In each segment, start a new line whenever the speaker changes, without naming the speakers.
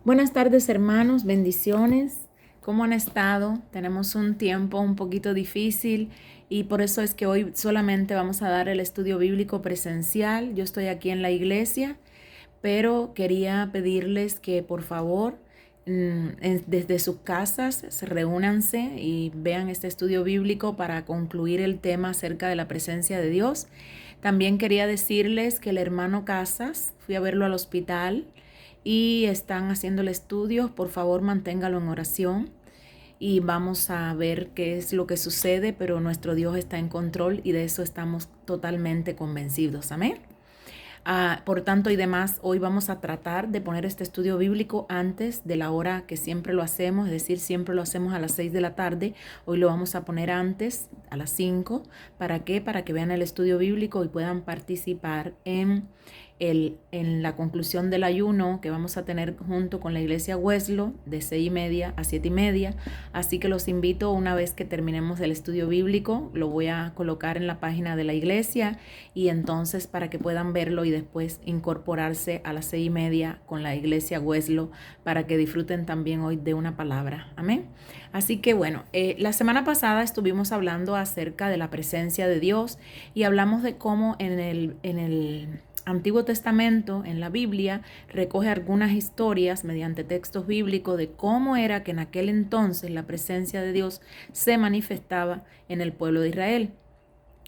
Buenas tardes, hermanos, bendiciones. ¿Cómo han estado? Tenemos un tiempo un poquito difícil y por eso es que hoy solamente vamos a dar el estudio bíblico presencial. Yo estoy aquí en la iglesia, pero quería pedirles que por favor desde sus casas se reúnanse y vean este estudio bíblico para concluir el tema acerca de la presencia de Dios. También quería decirles que el hermano Casas, fui a verlo al hospital y están haciendo el estudio. Por favor, manténgalo en oración y vamos a ver qué es lo que sucede, pero nuestro Dios está en control y de eso estamos totalmente convencidos. Amén. Por tanto y demás, hoy vamos a tratar de poner este estudio bíblico antes de la hora que siempre lo hacemos, es decir, siempre lo hacemos a las 6 de la tarde. Hoy lo vamos a poner antes, a las 5. ¿Para qué? Para que vean el estudio bíblico y puedan participar en la conclusión del ayuno que vamos a tener junto con la iglesia Weslo de 6:30 a 7:30. Así que los invito, una vez que terminemos el estudio bíblico, lo voy a colocar en la página de la iglesia y entonces para que puedan verlo y después incorporarse a las 6:30 con la iglesia Weslo para que disfruten también hoy de una palabra. Amén. Así que bueno, la semana pasada estuvimos hablando acerca de la presencia de Dios y hablamos de cómo en el Antiguo Testamento, en la Biblia, recoge algunas historias mediante textos bíblicos de cómo era que en aquel entonces la presencia de Dios se manifestaba en el pueblo de Israel.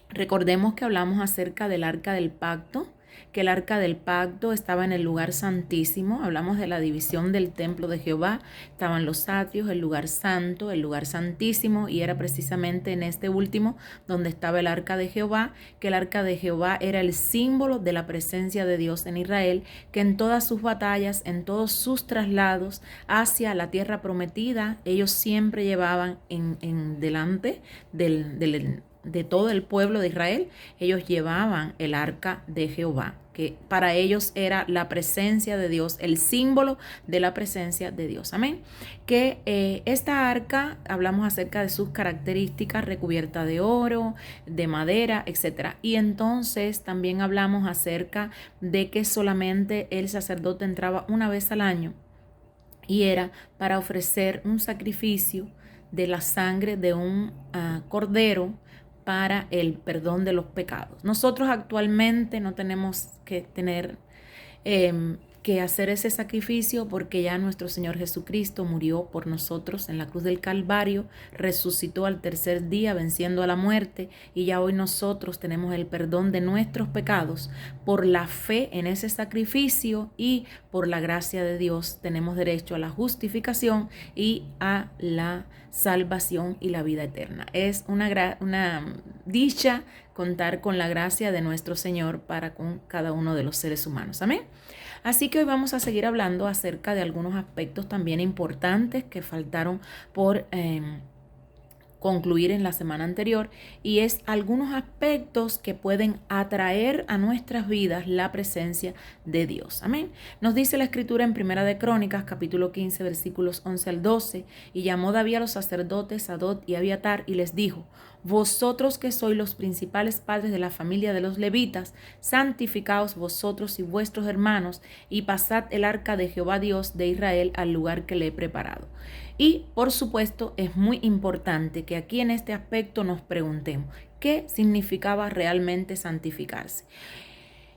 Recordemos que hablamos acerca del arca del pacto, que el arca del pacto estaba en el lugar santísimo. Hablamos de la división del templo de Jehová. Estaban los atrios, el lugar santo, el lugar santísimo, y era precisamente en este último donde estaba el arca de Jehová, que el arca de Jehová era el símbolo de la presencia de Dios en Israel, que en todas sus batallas, en todos sus traslados hacia la tierra prometida, ellos siempre llevaban en delante de todo el pueblo de Israel, ellos llevaban el arca de Jehová, que para ellos era la presencia de Dios, el símbolo de la presencia de Dios. Amén. Que esta arca, hablamos acerca de sus características, recubierta de oro, de madera, etc. Y entonces también hablamos acerca de que solamente el sacerdote entraba una vez al año y era para ofrecer un sacrificio de la sangre de un cordero para el perdón de los pecados. Nosotros actualmente no tenemos que tener que hacer ese sacrificio porque ya nuestro Señor Jesucristo murió por nosotros en la cruz del Calvario, resucitó al tercer día venciendo a la muerte, y ya hoy nosotros tenemos el perdón de nuestros pecados por la fe en ese sacrificio, y por la gracia de Dios tenemos derecho a la justificación y a la salvación y la vida eterna. Es una dicha contar con la gracia de nuestro Señor para con cada uno de los seres humanos. Amén. Así que hoy vamos a seguir hablando acerca de algunos aspectos también importantes que faltaron por concluir en la semana anterior, y es algunos aspectos que pueden atraer a nuestras vidas la presencia de Dios. Amén. Nos dice la escritura en Primera de Crónicas, capítulo 15, versículos 11 al 12, y llamó David a los sacerdotes Sadok y Abiatar y les dijo: vosotros que sois los principales padres de la familia de los levitas, santificaos vosotros y vuestros hermanos, y pasad el arca de Jehová Dios de Israel al lugar que le he preparado. Y por supuesto es muy importante que aquí en este aspecto nos preguntemos qué significaba realmente santificarse.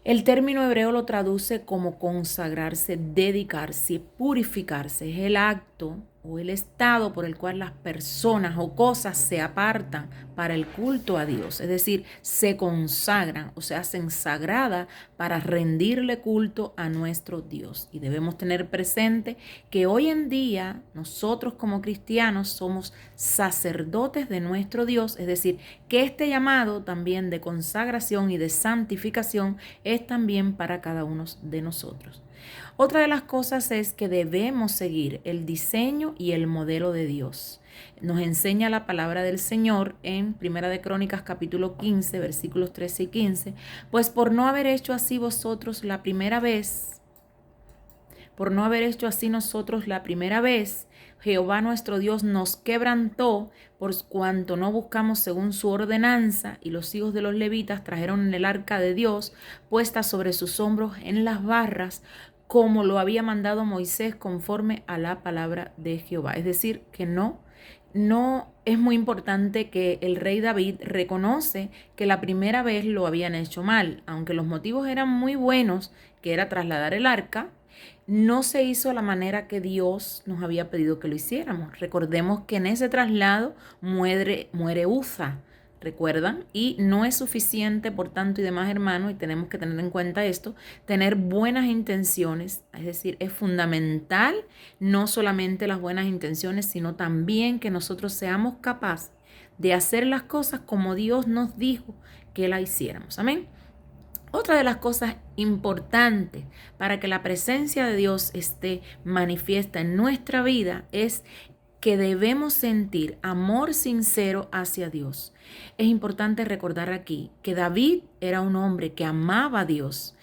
El término hebreo lo traduce como consagrarse, dedicarse, purificarse. Es el acto o el estado por el cual las personas o cosas se apartan para el culto a Dios, es decir, se consagran o se hacen sagradas para rendirle culto a nuestro Dios. Y debemos tener presente que hoy en día nosotros como cristianos somos sacerdotes de nuestro Dios, es decir, que este llamado también de consagración y de santificación es también para cada uno de nosotros. Otra de las cosas es que debemos seguir el diseño y el modelo de Dios. Nos enseña la palabra del Señor en Primera de Crónicas capítulo 15, versículos 13 y 15. Pues por no haber hecho así vosotros la primera vez, Jehová nuestro Dios nos quebrantó, por cuanto no buscamos según su ordenanza, y los hijos de los levitas trajeron en el arca de Dios, puesta sobre sus hombros en las barras, como lo había mandado Moisés conforme a la palabra de Jehová. Es decir, que no es muy importante que el rey David reconoce que la primera vez lo habían hecho mal, aunque los motivos eran muy buenos, que era trasladar el arca. No se hizo a la manera que Dios nos había pedido que lo hiciéramos. Recordemos que en ese traslado muere Uza, ¿recuerdan? Y no es suficiente, por tanto y demás, hermanos, y tenemos que tener en cuenta esto, tener buenas intenciones. Es decir, es fundamental no solamente las buenas intenciones, sino también que nosotros seamos capaces de hacer las cosas como Dios nos dijo que las hiciéramos. Amén. Otra de las cosas importantes para que la presencia de Dios esté manifiesta en nuestra vida es que debemos sentir amor sincero hacia Dios. Es importante recordar aquí que David era un hombre que amaba a Dios.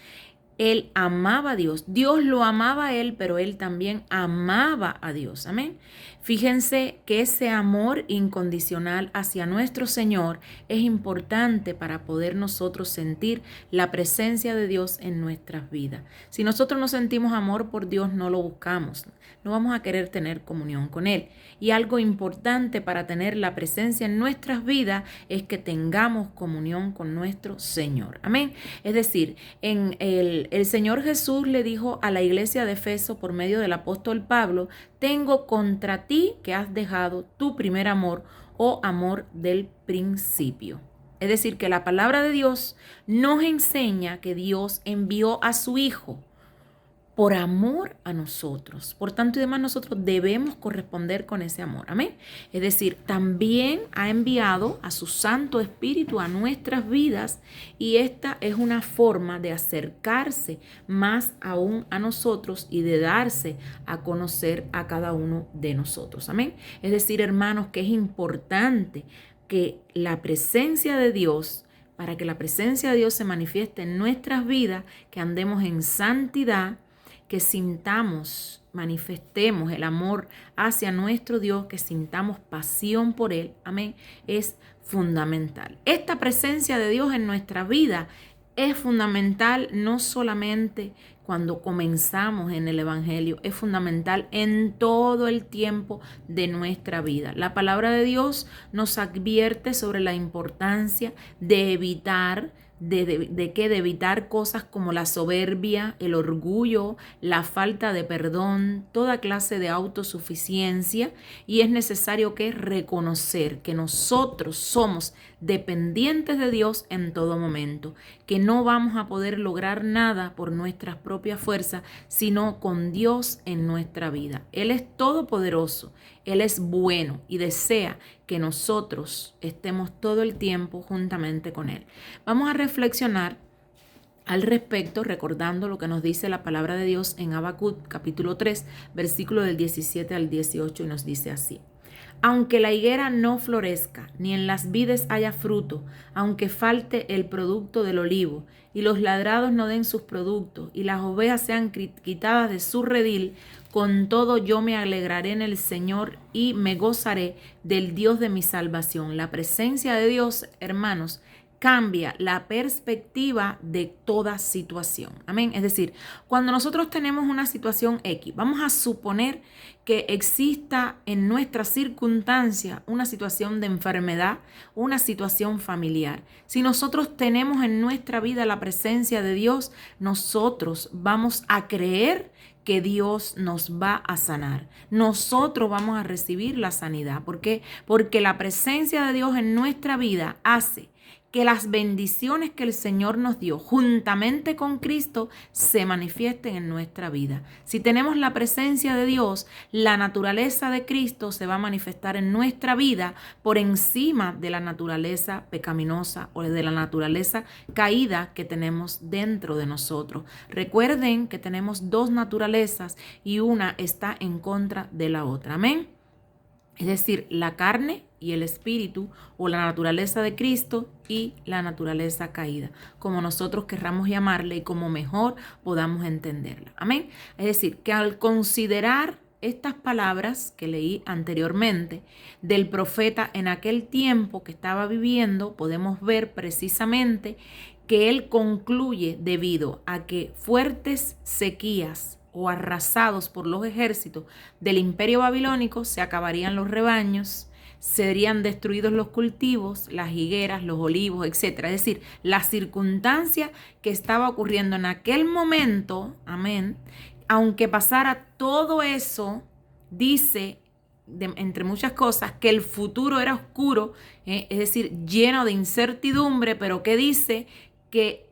Él amaba a Dios. Dios lo amaba a él, pero él también amaba a Dios. Amén. Fíjense que ese amor incondicional hacia nuestro Señor es importante para poder nosotros sentir la presencia de Dios en nuestras vidas. Si nosotros no sentimos amor por Dios, no lo buscamos. No vamos a querer tener comunión con Él. Y algo importante para tener la presencia en nuestras vidas es que tengamos comunión con nuestro Señor. Amén. Es decir, el Señor Jesús le dijo a la iglesia de Efeso por medio del apóstol Pablo: tengo contra ti que has dejado tu primer amor o amor del principio. Es decir, que la palabra de Dios nos enseña que Dios envió a su Hijo por amor a nosotros. Por tanto y demás, nosotros debemos corresponder con ese amor. Amén. Es decir, también ha enviado a su Santo Espíritu a nuestras vidas, y esta es una forma de acercarse más aún a nosotros y de darse a conocer a cada uno de nosotros. Amén. Es decir, hermanos, que es importante que la presencia de Dios, para que la presencia de Dios se manifieste en nuestras vidas, que andemos en santidad, que sintamos, manifestemos el amor hacia nuestro Dios, que sintamos pasión por Él. Amén. Es fundamental. Esta presencia de Dios en nuestra vida es fundamental no solamente cuando comenzamos en el Evangelio, es fundamental en todo el tiempo de nuestra vida. La palabra de Dios nos advierte sobre la importancia de evitar de evitar cosas como la soberbia, el orgullo, la falta de perdón, toda clase de autosuficiencia, y es necesario que reconocer que nosotros somos dependientes de Dios en todo momento, que no vamos a poder lograr nada por nuestras propias fuerzas, sino con Dios en nuestra vida. Él es todopoderoso, Él es bueno y desea que nosotros estemos todo el tiempo juntamente con Él. Vamos a reflexionar al respecto, recordando lo que nos dice la palabra de Dios en Habacuc capítulo 3, versículo del 17 al 18, y nos dice así: aunque la higuera no florezca, ni en las vides haya fruto, aunque falte el producto del olivo, y los ladrados no den sus productos, y las ovejas sean quitadas de su redil, con todo yo me alegraré en el Señor y me gozaré del Dios de mi salvación. La presencia de Dios, hermanos, cambia la perspectiva de toda situación. Amén. Es decir, cuando nosotros tenemos una situación X, vamos a suponer que exista en nuestra circunstancia una situación de enfermedad, una situación familiar. Si nosotros tenemos en nuestra vida la presencia de Dios, nosotros vamos a creer que Dios nos va a sanar. Nosotros vamos a recibir la sanidad. ¿Por qué? Porque la presencia de Dios en nuestra vida hace que las bendiciones que el Señor nos dio juntamente con Cristo se manifiesten en nuestra vida. Si tenemos la presencia de Dios, la naturaleza de Cristo se va a manifestar en nuestra vida por encima de la naturaleza pecaminosa o de la naturaleza caída que tenemos dentro de nosotros. Recuerden que tenemos dos naturalezas y una está en contra de la otra. Amén. Es decir, la carne y el espíritu, o la naturaleza de Cristo y la naturaleza caída, como nosotros querramos llamarle y como mejor podamos entenderla. Amén. Es decir, que al considerar estas palabras que leí anteriormente del profeta en aquel tiempo que estaba viviendo, podemos ver precisamente que él concluye debido a que fuertes sequías o arrasados por los ejércitos del imperio babilónico, se acabarían los rebaños, serían destruidos los cultivos, las higueras, los olivos, etc. Es decir, la circunstancia que estaba ocurriendo en aquel momento, amén, aunque pasara todo eso, dice, entre muchas cosas, que el futuro era oscuro, es decir, lleno de incertidumbre, pero que dice que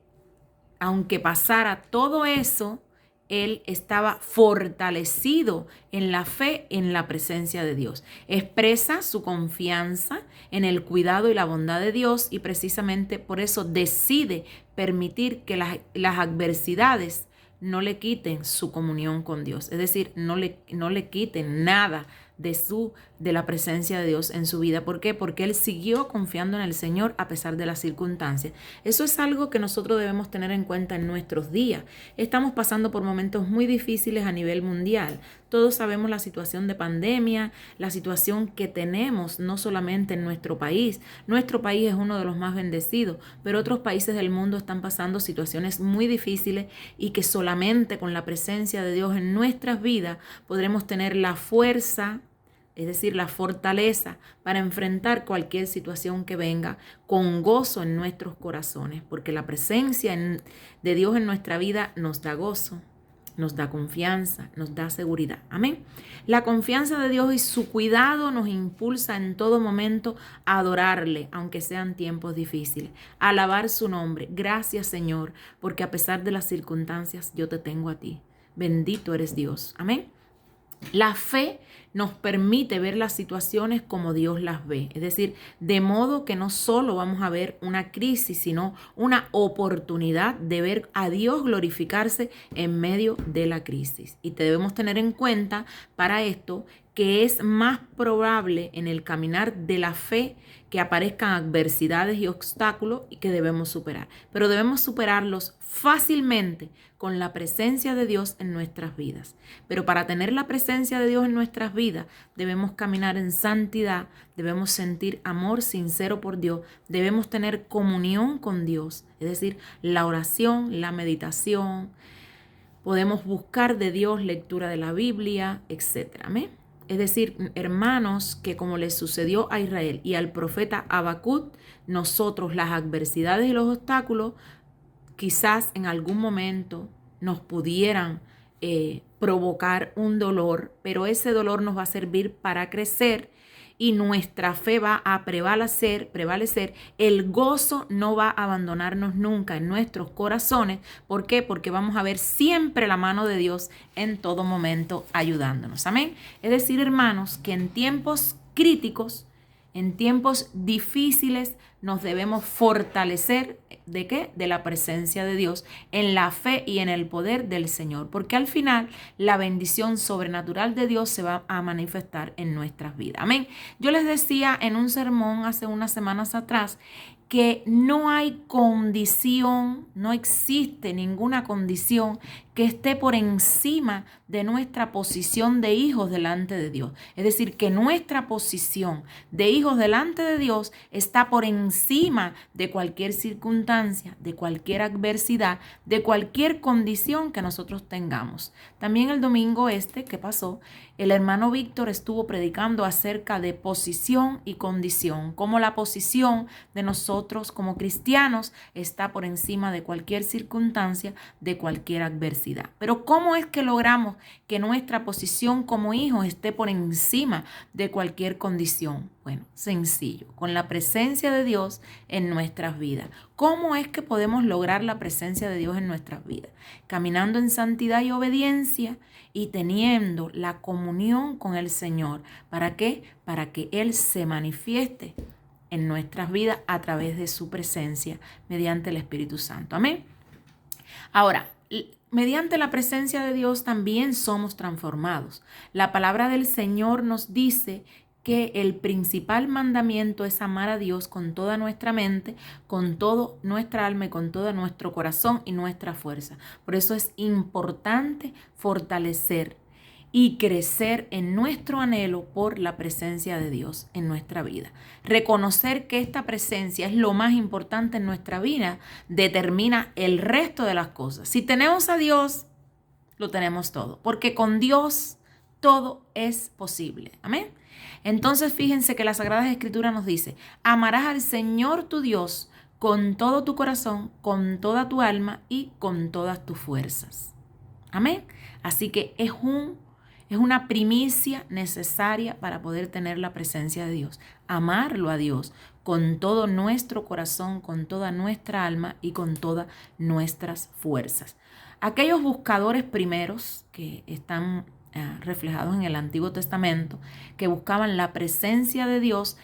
aunque pasara todo eso, él estaba fortalecido en la fe, en la presencia de Dios. Expresa su confianza en el cuidado y la bondad de Dios y precisamente por eso decide permitir que las adversidades no le quiten su comunión con Dios. Es decir, no le quiten nada de la presencia de Dios en su vida. ¿Por qué? Porque él siguió confiando en el Señor a pesar de las circunstancias. Eso es algo que nosotros debemos tener en cuenta en nuestros días. Estamos pasando por momentos muy difíciles a nivel mundial. Todos sabemos la situación de pandemia, la situación que tenemos no solamente en nuestro país. Nuestro país es uno de los más bendecidos, pero otros países del mundo están pasando situaciones muy difíciles y que solamente con la presencia de Dios en nuestras vidas podremos tener la fuerza, es decir, la fortaleza para enfrentar cualquier situación que venga con gozo en nuestros corazones, porque la presencia de Dios en nuestra vida nos da gozo, nos da confianza, nos da seguridad. Amén. La confianza de Dios y su cuidado nos impulsa en todo momento a adorarle, aunque sean tiempos difíciles, a alabar su nombre. Gracias, Señor, porque a pesar de las circunstancias, yo te tengo a ti. Bendito eres Dios. Amén. La fe nos permite ver las situaciones como Dios las ve, es decir, de modo que no solo vamos a ver una crisis, sino una oportunidad de ver a Dios glorificarse en medio de la crisis. Y debemos tener en cuenta para esto que es más probable en el caminar de la fe que aparezcan adversidades y obstáculos y que debemos superar. Pero debemos superarlos fácilmente con la presencia de Dios en nuestras vidas. Pero para tener la presencia de Dios en nuestras vidas, debemos caminar en santidad, debemos sentir amor sincero por Dios, debemos tener comunión con Dios, es decir, la oración, la meditación. Podemos buscar de Dios lectura de la Biblia, etc. ¿Amén? Es decir, hermanos, que como les sucedió a Israel y al profeta Habacuc, nosotros las adversidades y los obstáculos quizás en algún momento nos pudieran provocar un dolor, pero ese dolor nos va a servir para crecer y nuestra fe va a prevalecer. El gozo no va a abandonarnos nunca en nuestros corazones. ¿Por qué? Porque vamos a ver siempre la mano de Dios en todo momento ayudándonos. Amén. Es decir, hermanos, que en tiempos críticos, en tiempos difíciles, nos debemos fortalecer ¿de qué? De la presencia de Dios, en la fe y en el poder del Señor, porque al final la bendición sobrenatural de Dios se va a manifestar en nuestras vidas. Amén. Yo les decía en un sermón hace unas semanas atrás que no hay condición, no existe ninguna condición que esté por encima de nuestra posición de hijos delante de Dios. Es decir, que nuestra posición de hijos delante de Dios está por encima de cualquier circunstancia, de cualquier adversidad, de cualquier condición que nosotros tengamos. También el domingo que pasó, el hermano Víctor estuvo predicando acerca de posición y condición, cómo la posición de nosotros como cristianos está por encima de cualquier circunstancia, de cualquier adversidad. Pero ¿cómo es que logramos que nuestra posición como hijos esté por encima de cualquier condición? Bueno, sencillo, con la presencia de Dios en nuestras vidas. ¿Cómo es que podemos lograr la presencia de Dios en nuestras vidas? Caminando en santidad y obediencia y teniendo la comunión con el Señor. ¿Para qué? Para que Él se manifieste en nuestras vidas a través de su presencia mediante el Espíritu Santo. Amén. Ahora, mediante la presencia de Dios también somos transformados. La palabra del Señor nos dice que el principal mandamiento es amar a Dios con toda nuestra mente, con toda nuestra alma y con todo nuestro corazón y nuestra fuerza. Por eso es importante fortalecer y crecer en nuestro anhelo por la presencia de Dios en nuestra vida. Reconocer que esta presencia es lo más importante en nuestra vida determina el resto de las cosas. Si tenemos a Dios, lo tenemos todo, porque con Dios todo es posible. Amén. Entonces fíjense que las Sagradas Escrituras nos dice, amarás al Señor tu Dios con todo tu corazón, con toda tu alma y con todas tus fuerzas. Amén. Así que es una primicia necesaria para poder tener la presencia de Dios. Amarlo a Dios con todo nuestro corazón, con toda nuestra alma y con todas nuestras fuerzas. Aquellos buscadores primeros que están reflejados en el Antiguo Testamento, que buscaban la presencia de Dios,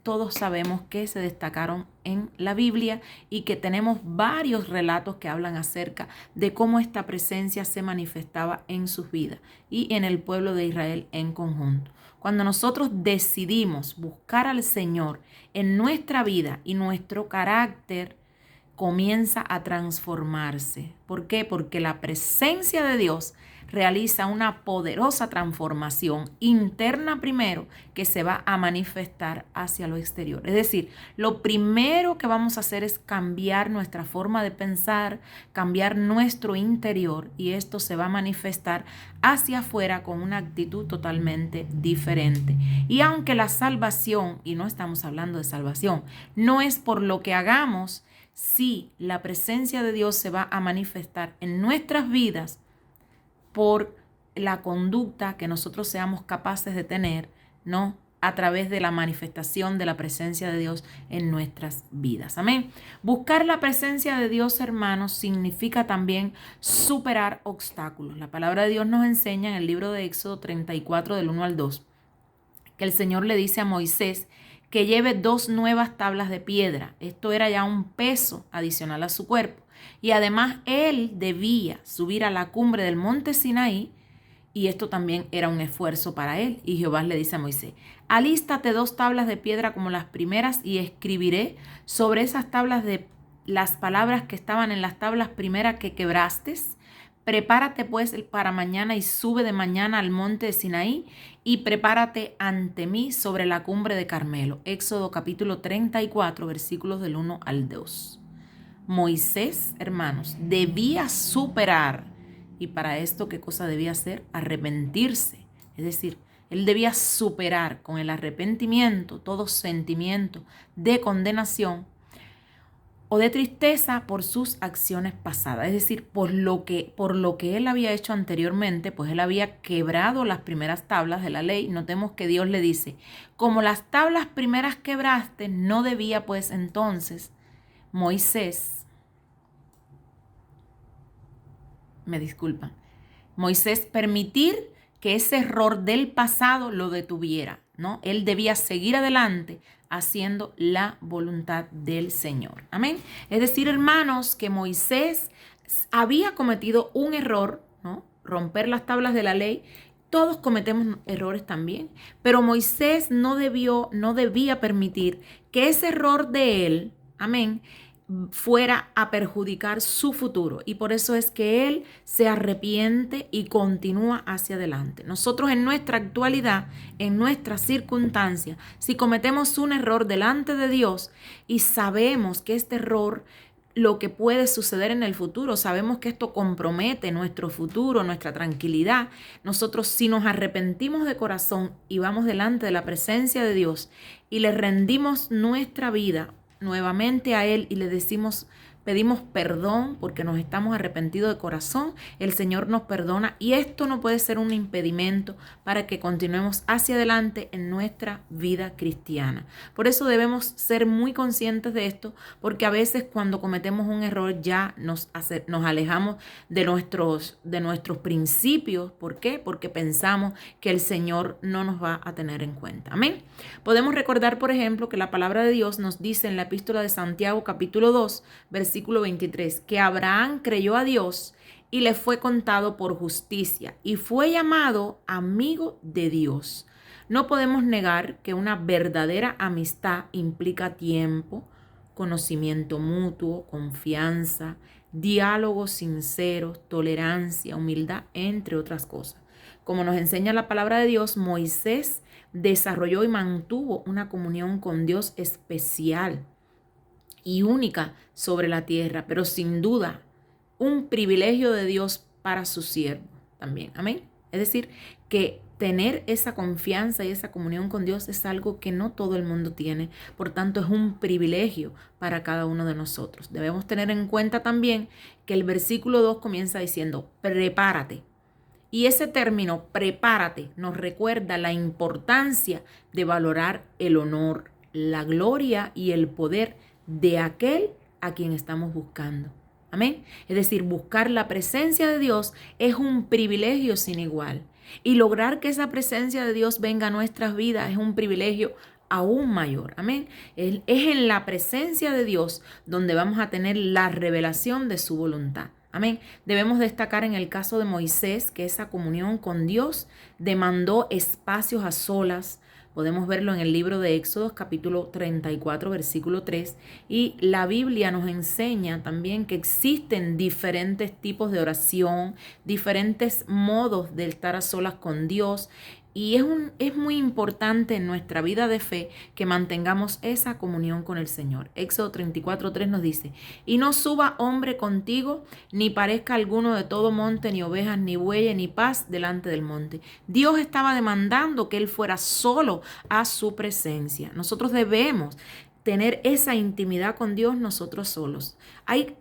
todos sabemos que se destacaron en la Biblia y que tenemos varios relatos que hablan acerca de cómo esta presencia se manifestaba en sus vidas y en el pueblo de Israel en conjunto. Cuando nosotros decidimos buscar al Señor en nuestra vida y nuestro carácter comienza a transformarse. ¿Por qué? Porque la presencia de Dios realiza una poderosa transformación interna primero que se va a manifestar hacia lo exterior. Es decir, lo primero que vamos a hacer es cambiar nuestra forma de pensar, cambiar nuestro interior y esto se va a manifestar hacia afuera con una actitud totalmente diferente. Y aunque la salvación, y no estamos hablando de salvación, no es por lo que hagamos, sí, la presencia de Dios se va a manifestar en nuestras vidas por la conducta que nosotros seamos capaces de tener, ¿no? A través de la manifestación de la presencia de Dios en nuestras vidas. Amén. Buscar la presencia de Dios, hermanos, significa también superar obstáculos. La palabra de Dios nos enseña en el libro de Éxodo 34, del 1 al 2, que el Señor le dice a Moisés que lleve 2 nuevas tablas de piedra. Esto era ya un peso adicional a su cuerpo. Y además él debía subir a la cumbre del monte Sinaí y esto también era un esfuerzo para él. Y Jehová le dice a Moisés, alístate 2 tablas de piedra como las primeras y escribiré sobre esas tablas de las palabras que estaban en las tablas primeras que quebraste. Prepárate pues para mañana y sube de mañana al monte de Sinaí y prepárate ante mí sobre la cumbre de Carmelo. Éxodo capítulo 34, versículos del 1 al 2. Moisés, hermanos, debía superar. Y para esto, ¿qué cosa debía hacer? Arrepentirse. Es decir, él debía superar con el arrepentimiento todo sentimiento de condenación o de tristeza por sus acciones pasadas. Es decir, por lo que él había hecho anteriormente, pues él había quebrado las primeras tablas de la ley. Notemos que Dios le dice, como las tablas primeras quebraste, no debía pues entonces Moisés permitir que ese error del pasado lo detuviera, ¿no? Él debía seguir adelante haciendo la voluntad del Señor. Amén. Es decir, hermanos, que Moisés había cometido un error, ¿no? Romper las tablas de la ley. Todos cometemos errores también, pero Moisés no debía permitir que ese error de él, amén, fuera a perjudicar su futuro y por eso es que él se arrepiente y continúa hacia adelante. Nosotros en nuestra actualidad, en nuestras circunstancias, si cometemos un error delante de Dios y sabemos que este error, lo que puede suceder en el futuro, sabemos que esto compromete nuestro futuro, nuestra tranquilidad, nosotros si nos arrepentimos de corazón y vamos delante de la presencia de Dios y le rendimos nuestra vida nuevamente a Él y le pedimos perdón porque nos estamos arrepentidos de corazón, el Señor nos perdona y esto no puede ser un impedimento para que continuemos hacia adelante en nuestra vida cristiana. Por eso debemos ser muy conscientes de esto, porque a veces cuando cometemos un error ya nos alejamos de nuestros principios. ¿Por qué? Porque pensamos que el Señor no nos va a tener en cuenta. Amén. Podemos recordar, por ejemplo, que la palabra de Dios nos dice en la epístola de Santiago, capítulo 2, versículo 23, que Abraham creyó a Dios y le fue contado por justicia y fue llamado amigo de Dios. No podemos negar que una verdadera amistad implica tiempo, conocimiento mutuo, confianza, diálogos sinceros, tolerancia, humildad, entre otras cosas. Como nos enseña la palabra de Dios, Moisés desarrolló y mantuvo una comunión con Dios especial y única sobre la tierra, pero sin duda un privilegio de Dios para su siervo también. Amén. Es decir, que tener esa confianza y esa comunión con Dios es algo que no todo el mundo tiene. Por tanto, es un privilegio para cada uno de nosotros. Debemos tener en cuenta también que el versículo 2 comienza diciendo, prepárate. Y ese término, prepárate, nos recuerda la importancia de valorar el honor, la gloria y el poder de aquel a quien estamos buscando. Amén. Es decir, buscar la presencia de Dios es un privilegio sin igual. Y lograr que esa presencia de Dios venga a nuestras vidas es un privilegio aún mayor. Amén. Es en la presencia de Dios donde vamos a tener la revelación de su voluntad. Amén. Debemos destacar en el caso de Moisés que esa comunión con Dios demandó espacios a solas. Podemos verlo en el libro de Éxodo, capítulo 34, versículo 3. Y la Biblia nos enseña también que existen diferentes tipos de oración, diferentes modos de estar a solas con Dios. Y es muy importante en nuestra vida de fe que mantengamos esa comunión con el Señor. Éxodo 34:3 nos dice, y no suba hombre contigo, ni parezca alguno de todo monte, ni ovejas, ni bueyes, ni paz delante del monte. Dios estaba demandando que él fuera solo a su presencia. Nosotros debemos tener esa intimidad con Dios nosotros solos. Hay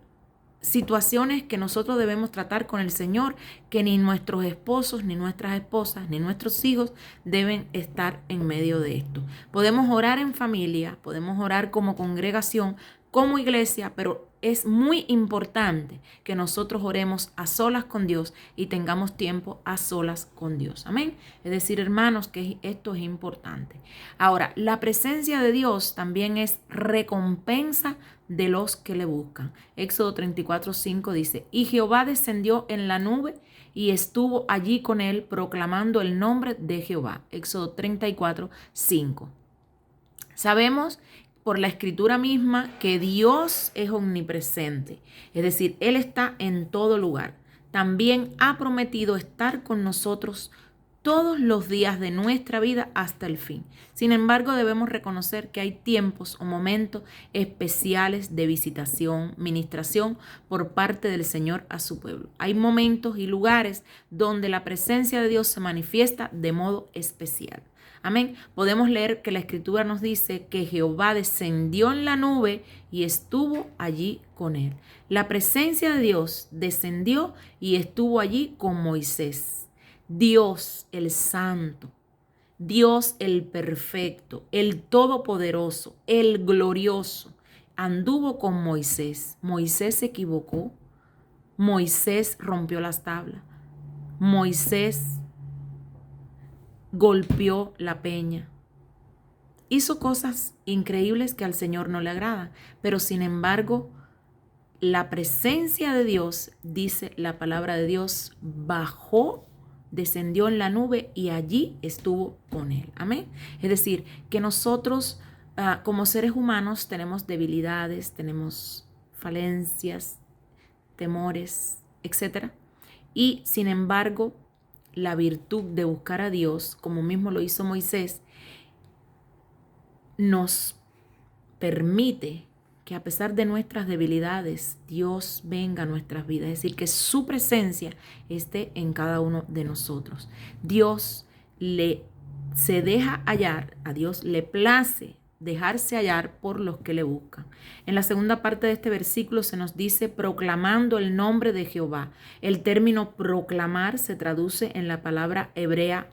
situaciones que nosotros debemos tratar con el Señor, que ni nuestros esposos, ni nuestras esposas, ni nuestros hijos deben estar en medio de esto. Podemos orar en familia, podemos orar como congregación, como iglesia, pero es muy importante que nosotros oremos a solas con Dios y tengamos tiempo a solas con Dios. Amén. Es decir, hermanos, que esto es importante. Ahora, la presencia de Dios también es recompensa de los que le buscan. Éxodo 34:5 dice, y Jehová descendió en la nube y estuvo allí con él proclamando el nombre de Jehová. Éxodo 34:5. Sabemos por la escritura misma que Dios es omnipresente, es decir, Él está en todo lugar. También ha prometido estar con nosotros todos los días de nuestra vida hasta el fin. Sin embargo, debemos reconocer que hay tiempos o momentos especiales de visitación, ministración por parte del Señor a su pueblo. Hay momentos y lugares donde la presencia de Dios se manifiesta de modo especial. Amén. Podemos leer que la escritura nos dice que Jehová descendió en la nube y estuvo allí con él. La presencia de Dios descendió y estuvo allí con Moisés. Dios el santo, Dios el perfecto, el todopoderoso, el glorioso, anduvo con Moisés. Moisés se equivocó. Moisés rompió las tablas. Moisés golpeó la peña. Hizo cosas increíbles que al Señor no le agradan, pero sin embargo, la presencia de Dios, dice la palabra de Dios, bajó, descendió en la nube y allí estuvo con él. Amén. Es decir, que nosotros como seres humanos tenemos debilidades, tenemos falencias, temores, etc. Y sin embargo, la virtud de buscar a Dios, como mismo lo hizo Moisés, nos permite que a pesar de nuestras debilidades, Dios venga a nuestras vidas. Es decir, que su presencia esté en cada uno de nosotros. Dios se deja hallar, a Dios le place dejarse hallar por los que le buscan. En la segunda parte de este versículo se nos dice proclamando el nombre de Jehová. El término proclamar se traduce en la palabra hebrea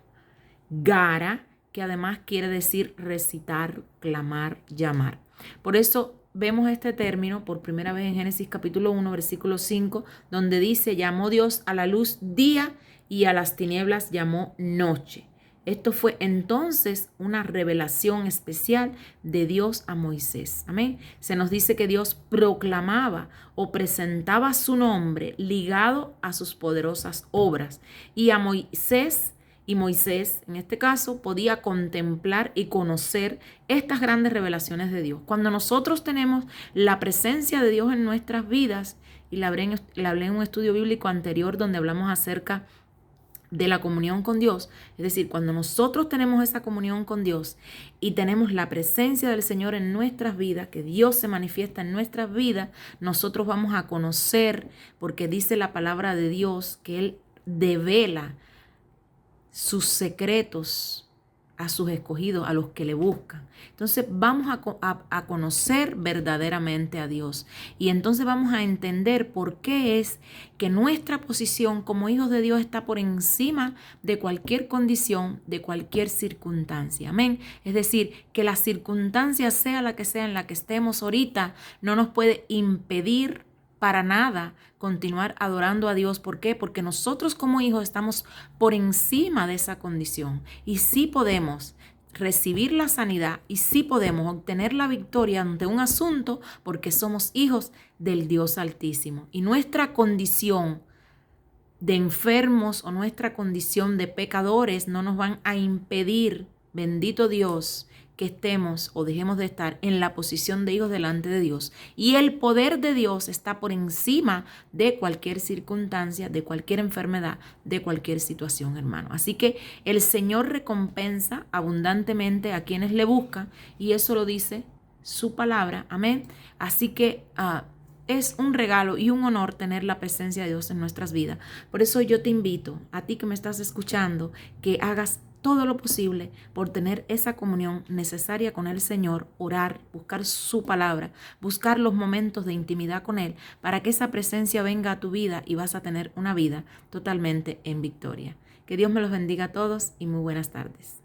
gara, que además quiere decir recitar, clamar, llamar. Por eso vemos este término por primera vez en Génesis capítulo 1, versículo 5, donde dice, llamó Dios a la luz día y a las tinieblas llamó noche. Esto fue entonces una revelación especial de Dios a Moisés. Amén. Se nos dice que Dios proclamaba o presentaba su nombre ligado a sus poderosas obras. Y a Moisés, en este caso, podía contemplar y conocer estas grandes revelaciones de Dios. Cuando nosotros tenemos la presencia de Dios en nuestras vidas, y la hablé en un estudio bíblico anterior donde hablamos acerca de la comunión con Dios. Es decir, cuando nosotros tenemos esa comunión con Dios y tenemos la presencia del Señor en nuestras vidas, que Dios se manifiesta en nuestras vidas, nosotros vamos a conocer, porque dice la palabra de Dios que Él devela sus secretos a sus escogidos, a los que le buscan. Entonces vamos a conocer verdaderamente a Dios, y entonces vamos a entender por qué es que nuestra posición como hijos de Dios está por encima de cualquier condición, de cualquier circunstancia. Amén. Es decir, que la circunstancia, sea la que sea en la que estemos ahorita, no nos puede impedir para nada continuar adorando a Dios. ¿Por qué? Porque nosotros como hijos estamos por encima de esa condición, y sí podemos recibir la sanidad, y sí podemos obtener la victoria ante un asunto, porque somos hijos del Dios Altísimo. Y nuestra condición de enfermos o nuestra condición de pecadores no nos van a impedir, bendito Dios, que estemos o dejemos de estar en la posición de hijos delante de Dios. Y el poder de Dios está por encima de cualquier circunstancia, de cualquier enfermedad, de cualquier situación, hermano. Así que el Señor recompensa abundantemente a quienes le buscan, y eso lo dice su palabra. Amén. Así que es un regalo y un honor tener la presencia de Dios en nuestras vidas. Por eso yo te invito, a ti que me estás escuchando, que hagas todo lo posible por tener esa comunión necesaria con el Señor, orar, buscar su palabra, buscar los momentos de intimidad con Él, para que esa presencia venga a tu vida y vas a tener una vida totalmente en victoria. Que Dios me los bendiga a todos y muy buenas tardes.